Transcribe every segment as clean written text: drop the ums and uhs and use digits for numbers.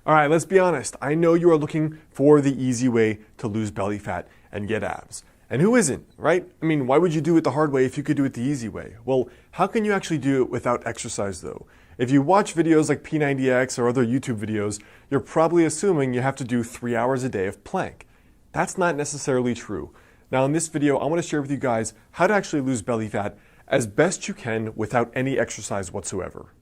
All right, let's be honest. I know you are looking for the easy way to lose belly fat and get abs. And who isn't, right? I mean, why would you do it the hard way if you could do it the easy way? Well, how can you actually do it without exercise though? If you watch videos like P90X or other YouTube videos, you're probably assuming you have to do 3 hours a day of plank. That's not necessarily true. Now in this video, I want to share with you guys how to actually lose belly fat as best you can without any exercise whatsoever.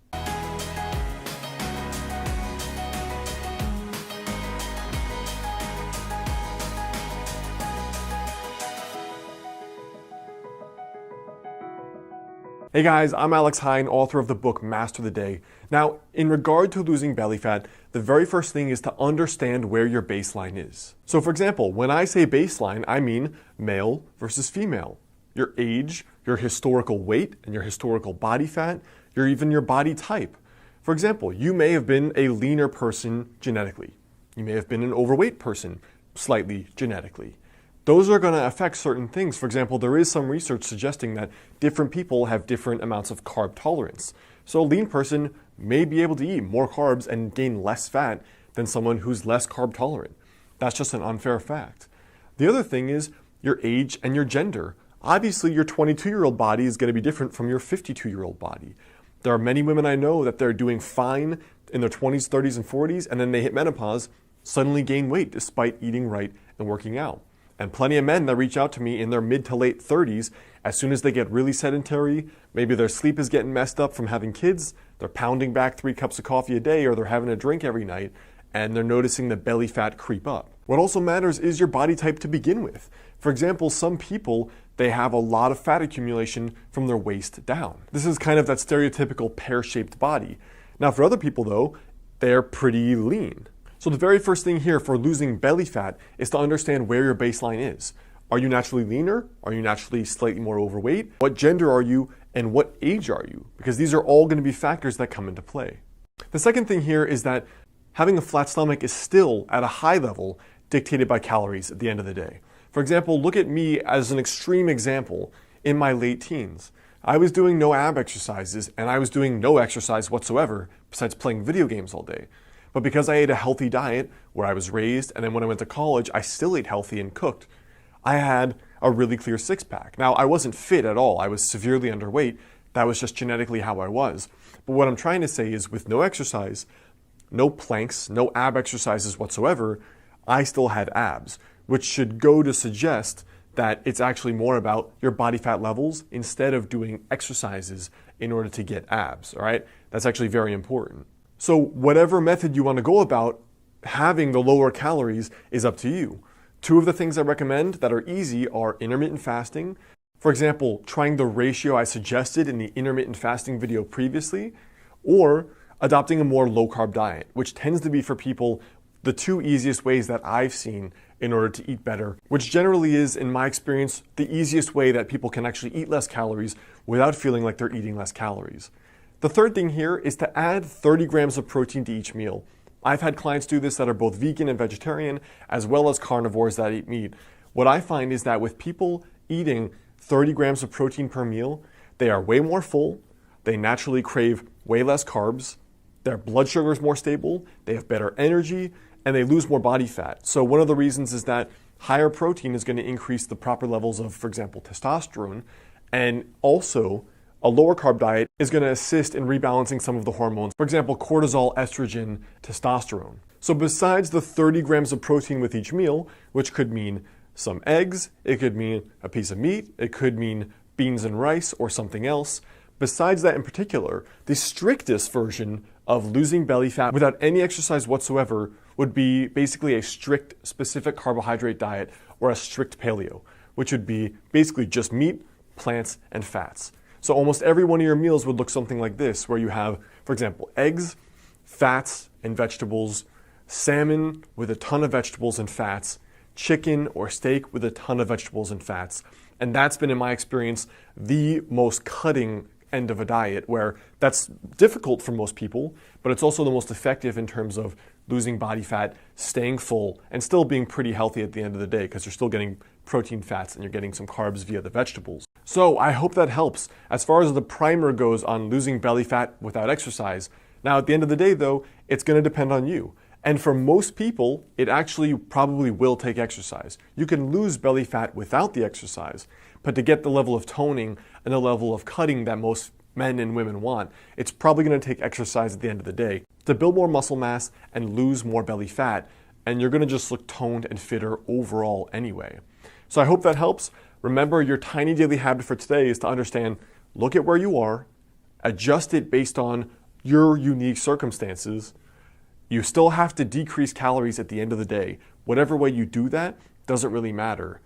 Hey guys, I'm Alex Hine, author of the book Master the Day. Now, in regard to losing belly fat, the very first thing is to understand where your baseline is. So for example, when I say baseline, I mean male versus female. Your age, your historical weight, and your historical body fat, even your body type. For example, you may have been a leaner person genetically. You may have been an overweight person slightly genetically. Those are going to affect certain things. For example, there is some research suggesting that different people have different amounts of carb tolerance. So a lean person may be able to eat more carbs and gain less fat than someone who's less carb tolerant. That's just an unfair fact. The other thing is your age and your gender. Obviously, your 22-year-old body is going to be different from your 52-year-old body. There are many women I know that they're doing fine in their 20s, 30s, and 40s, and then they hit menopause, suddenly gain weight despite eating right and working out. And plenty of men that reach out to me in their mid to late 30s, as soon as they get really sedentary, maybe their sleep is getting messed up from having kids, they're pounding back 3 cups of coffee a day, or they're having a drink every night, and they're noticing the belly fat creep up. What also matters is your body type to begin with. For example, some people, they have a lot of fat accumulation from their waist down. This is kind of that stereotypical pear-shaped body. Now for other people though, they're pretty lean. So the very first thing here for losing belly fat is to understand where your baseline is. Are you naturally leaner? Are you naturally slightly more overweight? What gender are you and what age are you? Because these are all going to be factors that come into play. The second thing here is that having a flat stomach is still at a high level dictated by calories at the end of the day. For example, look at me as an extreme example in my late teens. I was doing no ab exercises and I was doing no exercise whatsoever besides playing video games all day. But because I ate a healthy diet where I was raised, and then when I went to college, I still ate healthy and cooked, I had a really clear six-pack. Now, I wasn't fit at all. I was severely underweight. That was just genetically how I was. But what I'm trying to say is with no exercise, no planks, no ab exercises whatsoever, I still had abs, which should go to suggest that it's actually more about your body fat levels instead of doing exercises in order to get abs, all right? That's actually very important. So whatever method you want to go about, having the lower calories is up to you. 2 of the things I recommend that are easy are intermittent fasting. For example, trying the ratio I suggested in the intermittent fasting video previously, or adopting a more low-carb diet, which tends to be for people the 2 easiest ways that I've seen in order to eat better, which generally is, in my experience, the easiest way that people can actually eat less calories without feeling like they're eating less calories. The third thing here is to add 30 grams of protein to each meal. I've had clients do this that are both vegan and vegetarian, as well as carnivores that eat meat. What I find is that with people eating 30 grams of protein per meal, they are way more full, they naturally crave way less carbs, their blood sugar is more stable, they have better energy, and they lose more body fat. So one of the reasons is that higher protein is going to increase the proper levels of, for example, testosterone, and also a lower carb diet is going to assist in rebalancing some of the hormones. For example, cortisol, estrogen, testosterone. So besides the 30 grams of protein with each meal, which could mean some eggs, it could mean a piece of meat, it could mean beans and rice or something else. Besides that in particular, the strictest version of losing belly fat without any exercise whatsoever would be basically a strict specific carbohydrate diet or a strict paleo, which would be basically just meat, plants, and fats. So almost every one of your meals would look something like this, where you have, for example, eggs, fats, and vegetables, salmon with a ton of vegetables and fats, chicken or steak with a ton of vegetables and fats. And that's been, in my experience, the most cutting end of a diet, where that's difficult for most people, but it's also the most effective in terms of losing body fat, staying full, and still being pretty healthy at the end of the day because you're still getting protein, fats, and you're getting some carbs via the vegetables. So I hope that helps. As far as the primer goes on losing belly fat without exercise, now at the end of the day though, it's going to depend on you. And for most people, it actually probably will take exercise. You can lose belly fat without the exercise, but to get the level of toning and the level of cutting that most men and women want, it's probably going to take exercise at the end of the day to build more muscle mass and lose more belly fat, and you're going to just look toned and fitter overall anyway. So I hope that helps. Remember, your tiny daily habit for today is to understand, look at where you are, adjust it based on your unique circumstances. You still have to decrease calories at the end of the day. Whatever way you do that doesn't really matter.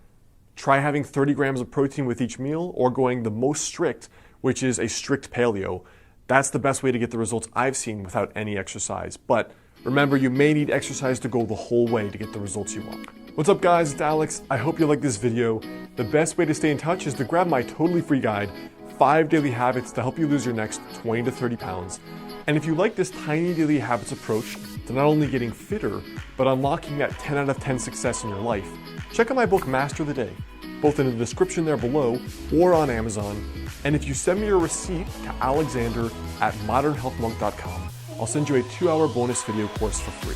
Try having 30 grams of protein with each meal, or going the most strict, which is a strict paleo. That's the best way to get the results I've seen without any exercise. But remember, you may need exercise to go the whole way to get the results you want. What's up guys, it's Alex. I hope you like this video. The best way to stay in touch is to grab my totally free guide, 5 daily habits to help you lose your next 20 to 30 pounds. And if you like this tiny daily habits approach to not only getting fitter, but unlocking that 10 out of 10 success in your life, check out my book, Master the Day, both in the description there below or on Amazon. And if you send me your receipt to alexander@modernhealthmonk.com, I'll send you a 2-hour bonus video course for free.